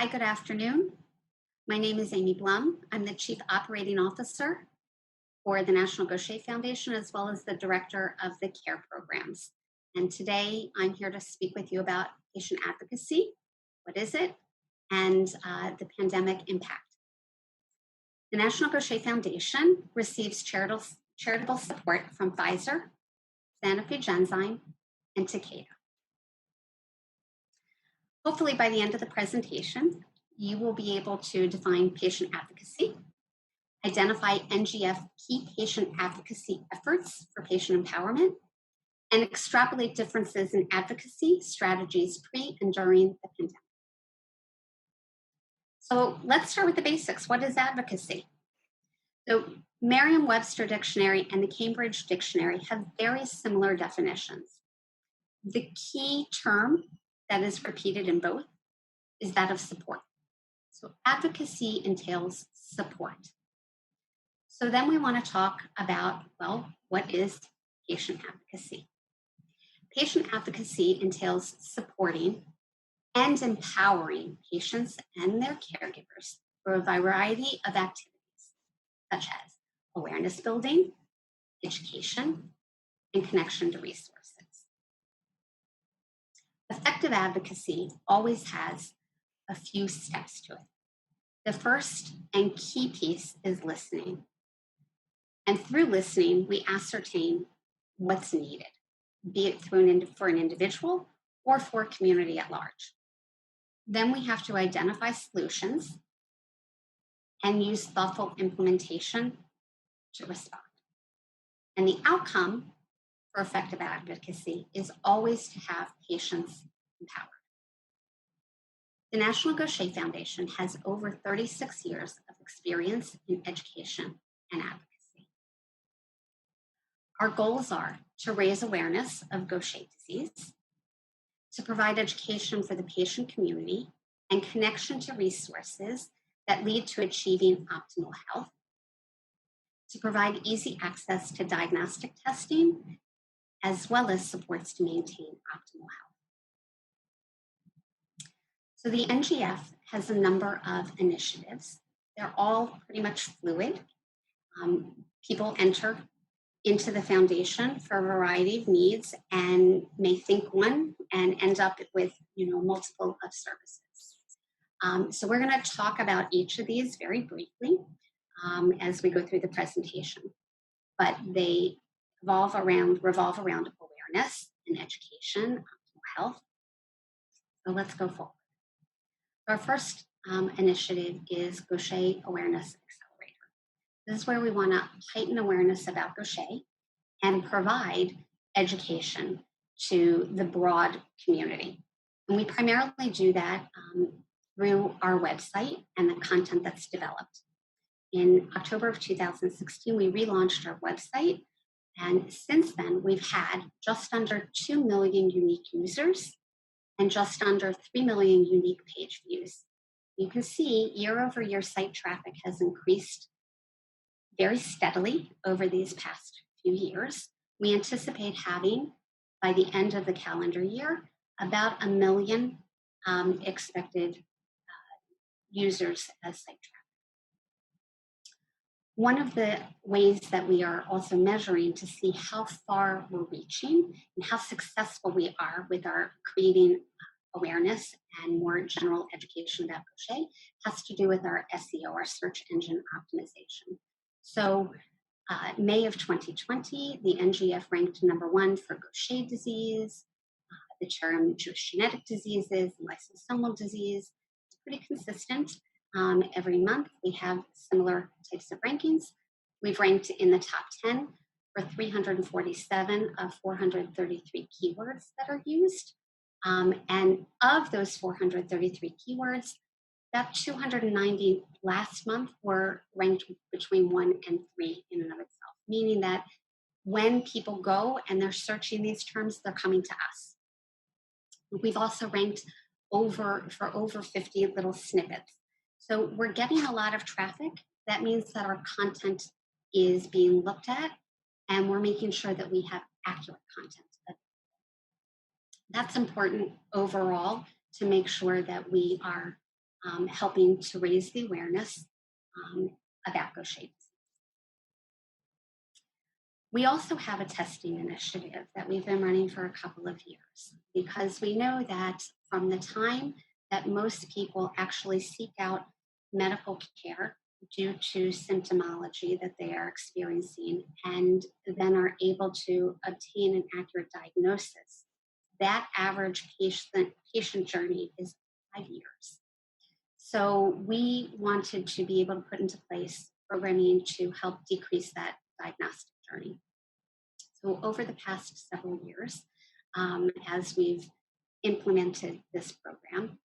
Hi, good afternoon. My name is Amy Blum. I'm the Chief Operating Officer for the National Gaucher Foundation, as well as the Director of the CARE programs. And today I'm here to speak with you about patient advocacy. What is it? And the pandemic impact. The National Gaucher Foundation receives charitable support from Pfizer, Sanofi Genzyme, and Takeda. Hopefully by the end of the presentation, you will be able to define patient advocacy, identify NGF key patient advocacy efforts for patient empowerment, and extrapolate differences in advocacy strategies pre and during the pandemic. So let's start with the basics. What is advocacy? So Merriam-Webster Dictionary and the Cambridge Dictionary have very similar definitions. The key term that is repeated in both is that of support. So advocacy entails support. So then we want to talk about, well, what is patient advocacy? Patient advocacy entails supporting and empowering patients and their caregivers for a variety of activities, such as awareness building, education, and connection to resources. Effective advocacy always has a few steps to it. The first and key piece is listening. And through listening, we ascertain what's needed, be it for an individual or for a community at large. Then we have to identify solutions and use thoughtful implementation to respond. And the outcome for effective advocacy is always to have patients empowered. The National Gaucher Foundation has over 36 years of experience in education and advocacy. Our goals are to raise awareness of Gaucher disease, to provide education for the patient community and connection to resources that lead to achieving optimal health, to provide easy access to diagnostic testing, as well as supports to maintain optimal health. So the NGF has a number of initiatives. They're all pretty much fluid. People enter into the foundation for a variety of needs and may think one and end up with multiple of services. So we're going to talk about each of these very briefly as we go through the presentation. But they revolve around awareness and education, optimal health. So let's go forward. Our first initiative is Gaucher Awareness Accelerator. This is where we want to heighten awareness about Gaucher and provide education to the broad community. And we primarily do that through our website and the content that's developed. In October of 2016, we relaunched our website. And since then, we've had just under 2 million unique users and just under 3 million unique page views. You can see year-over-year site traffic has increased very steadily over these past few years. We anticipate having, by the end of the calendar year, about 1 million expected users as site traffic. One of the ways that we are also measuring to see how far we're reaching and how successful we are with our creating awareness and more general education about Gaucher has to do with our SEO, our search engine optimization. So May of 2020, the NGF ranked #1 for Gaucher disease, the term Jewish genetic diseases, lysosomal disease. It's pretty consistent. Every month we have similar types of rankings. We've ranked in the top 10 for 347 of 433 keywords that are used. And of those 433 keywords, about 290 last month were ranked between 1 and 3 in and of itself, meaning that when people go and they're searching these terms, they're coming to us. We've also ranked for over 50 little snippets. So we're getting a lot of traffic. That means that our content is being looked at and we're making sure that we have accurate content. That's important overall to make sure that we are helping to raise the awareness about Gaucher disease. We also have a testing initiative that we've been running for a couple of years, because we know that from the time that most people actually seek out medical care due to symptomology that they are experiencing and then are able to obtain an accurate diagnosis, that average patient journey is 5 years. So we wanted to be able to put into place programming to help decrease that diagnostic journey. So over the past several years, as we've implemented this program,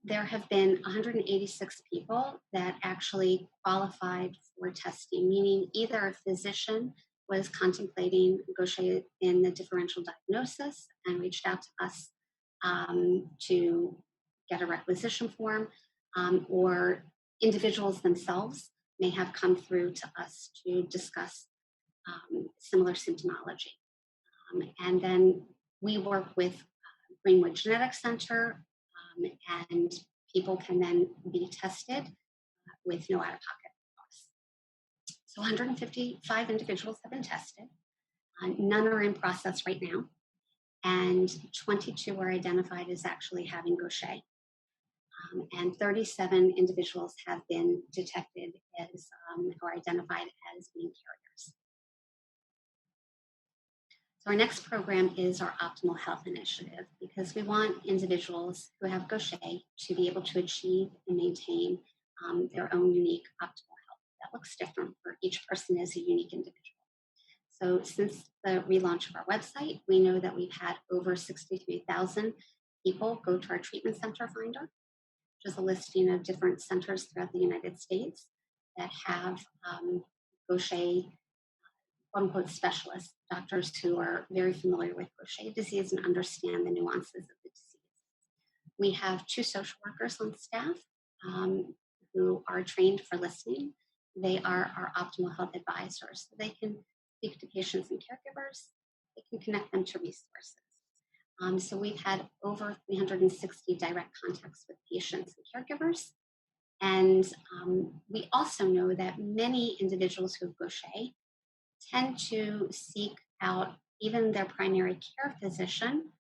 there have been 186 people that actually qualified for testing, meaning either a physician was contemplating Gaucher in the differential diagnosis and reached out to us to get a requisition form, or individuals themselves may have come through to us to discuss similar symptomology. And then we work with Greenwood Genetics Center, and people can then be tested with no out-of-pocket costs. So 155 individuals have been tested. None are in process right now, and 22 were identified as actually having Gaucher. And 37 individuals have been detected as or identified as being carriers. So our next program is our Optimal Health Initiative, because we want individuals who have Gaucher to be able to achieve and maintain their own unique optimal health. That looks different for each person as a unique individual. So since the relaunch of our website, we know that we've had over 63,000 people go to our treatment center finder, which is a listing of different centers throughout the United States that have Gaucher, quote unquote, specialists, doctors who are very familiar with Gaucher disease and understand the nuances of the disease. We have 2 social workers on staff who are trained for listening. They are our optimal health advisors. So they can speak to patients and caregivers. They can connect them to resources. So we've had over 360 direct contacts with patients and caregivers. And we also know that many individuals who have Gaucher tend to seek out even their primary care physician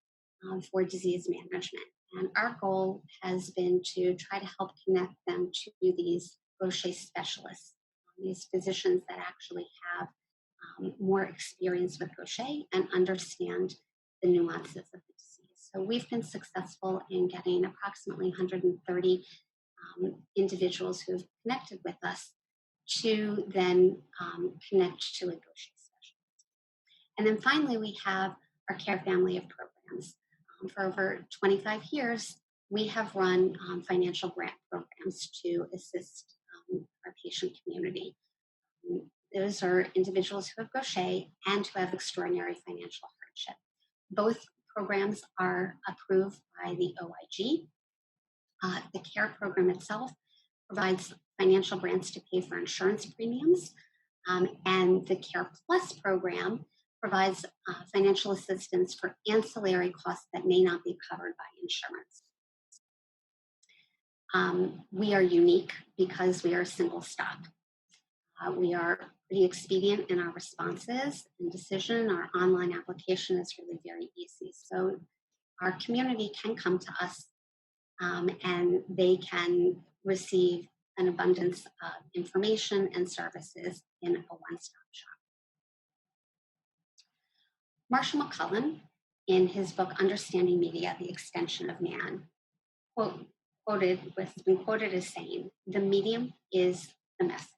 for disease management. And our goal has been to try to help connect them to these Gaucher specialists, these physicians that actually have more experience with Gaucher and understand the nuances of the disease. So we've been successful in getting approximately 130 individuals who have connected with us to then connect to a Gaucher specialist. And then finally, we have our Care family of programs. For over 25 years, we have run financial grant programs to assist our patient community. Those are individuals who have Gaucher and who have extraordinary financial hardship. Both programs are approved by the OIG. The CARE program itself provides financial grants to pay for insurance premiums, and the CARE Plus program provides financial assistance for ancillary costs that may not be covered by insurance. We are unique because we are a single stop. We are pretty expedient in our responses and decision. Our online application is really very easy. So our community can come to us and they can receive an abundance of information and services in a one-stop shop. Marshall McLuhan, in his book, Understanding Media, The Extension of Man, was been quoted as saying, the medium is the message.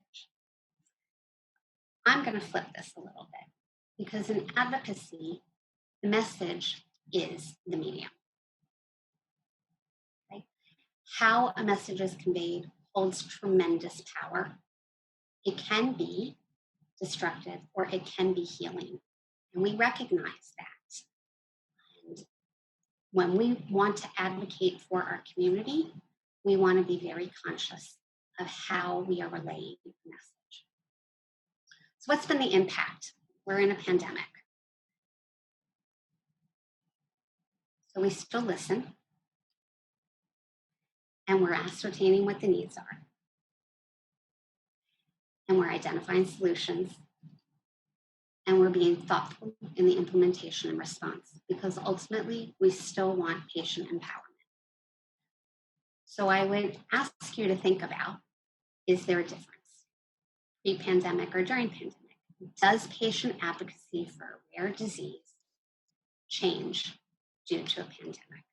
I'm going to flip this a little bit, because in advocacy, the message is the medium. Okay? How a message is conveyed holds tremendous power. It can be destructive or it can be healing. And we recognize that. And when we want to advocate for our community, we want to be very conscious of how we are relaying the message. So what's been the impact? We're in a pandemic. So we still listen. and we're ascertaining what the needs are. And we're identifying solutions. And we're being thoughtful in the implementation and response, because ultimately we still want patient empowerment. So I would ask you to think about, is there a difference pre-pandemic or during pandemic? Does patient advocacy for a rare disease change due to a pandemic?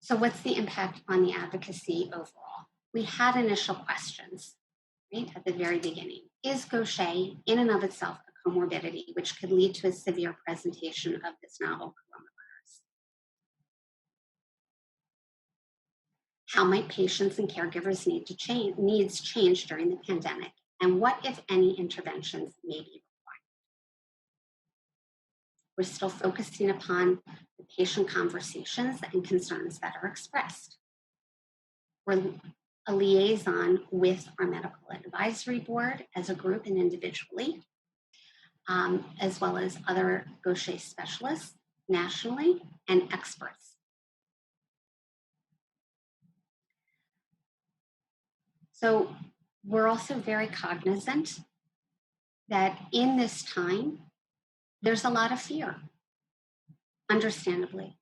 So what's the impact on the advocacy overall? We had initial questions, right, at the very beginning. Is Gaucher in and of itself a comorbidity which could lead to a severe presentation of this novel coronavirus? How might patients and caregivers needs change during the pandemic? And what, if any, interventions may be required? We're still focusing upon the patient conversations and concerns that are expressed. We're a liaison with our medical advisory board as a group and individually, as well as other Gaucher specialists nationally and experts. So we're also very cognizant that in this time, there's a lot of fear, understandably.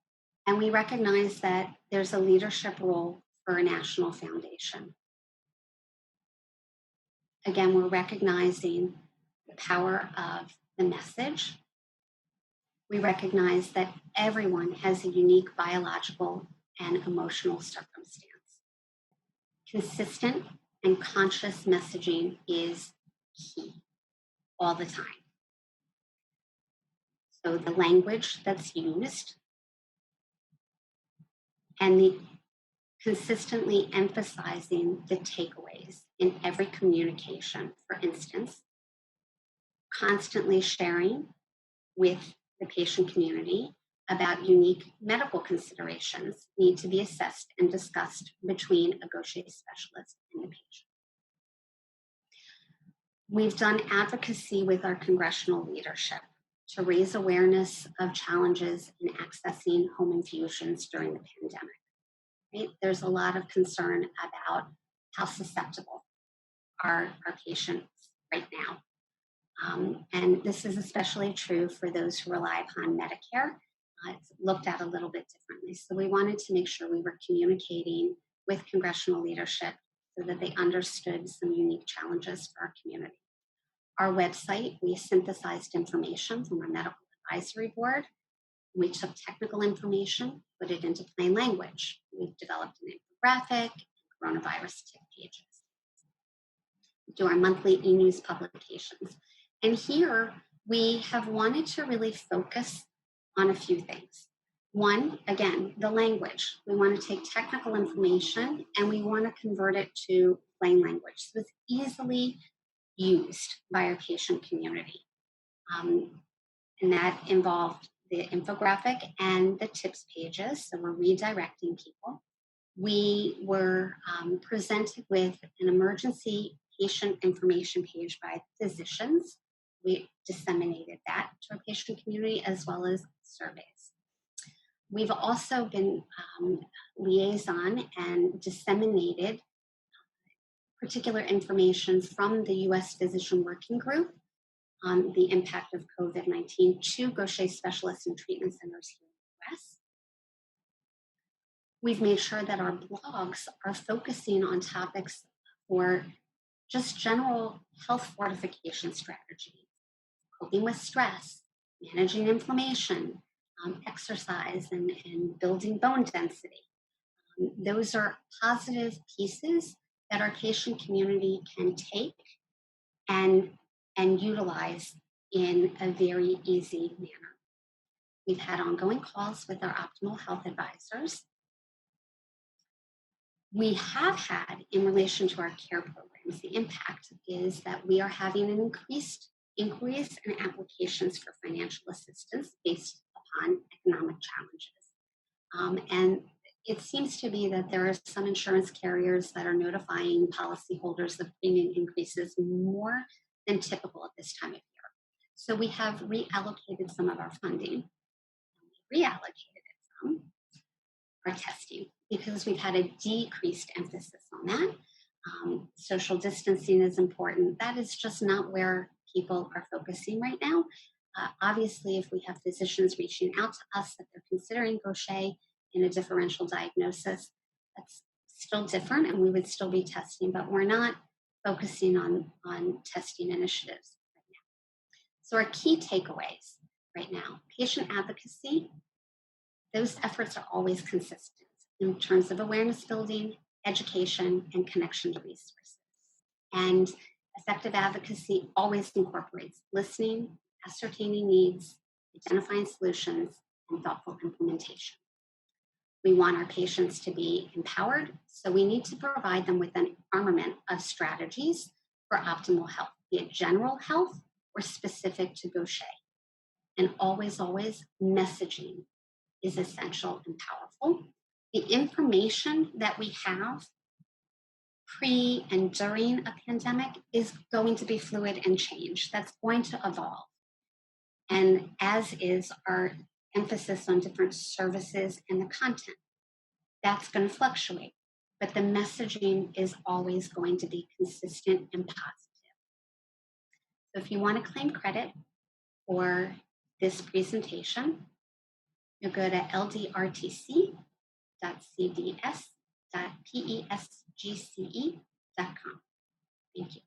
And we recognize that there's a leadership role for a national foundation. Again, we're recognizing the power of the message. We recognize that everyone has a unique biological and emotional circumstance. Consistent and conscious messaging is key all the time. So the language that's used and the consistently emphasizing the takeaways in every communication. For instance, constantly sharing with the patient community about unique medical considerations need to be assessed and discussed between a Gaucher specialist and the patient. We've done advocacy with our congressional leadership to raise awareness of challenges in accessing home infusions during the pandemic. Right? There's a lot of concern about how susceptible are our patients right now. And this is especially true for those who rely upon Medicare. It's looked at a little bit differently. So we wanted to make sure we were communicating with congressional leadership so that they understood some unique challenges for our community. Our website, we synthesized information from our medical advisory board. We took technical information, put it into plain language. We've developed an infographic, coronavirus tip pages. We do our monthly e-news publications. And here we have wanted to really focus on a few things. One, again, the language. We want to take technical information and we want to convert it to plain language. So it's easily used by our patient community. And that involved the infographic and the tips pages. So we're redirecting people. We were presented with an emergency patient information page by physicians. We disseminated that to our patient community as well as surveys. We've also been liaison and disseminated particular information from the U.S. Physician Working Group on the impact of COVID-19 to Gaucher specialists and treatment centers here in the U.S. We've made sure that our blogs are focusing on topics for just general health fortification strategies, coping with stress, managing inflammation, exercise, and building bone density. Those are positive pieces that our patient community can take and utilize in a very easy manner. We've had ongoing calls with our optimal health advisors. We have had, in relation to our care programs, the impact is that we are having an increased inquiries and applications for financial assistance based upon economic challenges. And it seems to be that there are some insurance carriers that are notifying policyholders of premium increases more than typical at this time of year. So we have reallocated some of our funding. We reallocated it some our testing because we've had a decreased emphasis on that. Social distancing is important. That is just not where people are focusing right now. Obviously, if we have physicians reaching out to us that they're considering Gaucher in a differential diagnosis, that's still different and we would still be testing, but we're not focusing on testing initiatives right now. So our key takeaways right now, patient advocacy, those efforts are always consistent in terms of awareness building, education, and connection to resources. And effective advocacy always incorporates listening, ascertaining needs, identifying solutions, and thoughtful implementation. We want our patients to be empowered, so we need to provide them with an armament of strategies for optimal health, be it general health or specific to Gaucher. And always, always, messaging is essential and powerful. The information that we have pre and during a pandemic is going to be fluid and change. That's going to evolve. And as is our emphasis on different services and the content. That's going to fluctuate, but the messaging is always going to be consistent and positive. So if you want to claim credit for this presentation, you go to ldrtc.cds.pesgce.com. Thank you.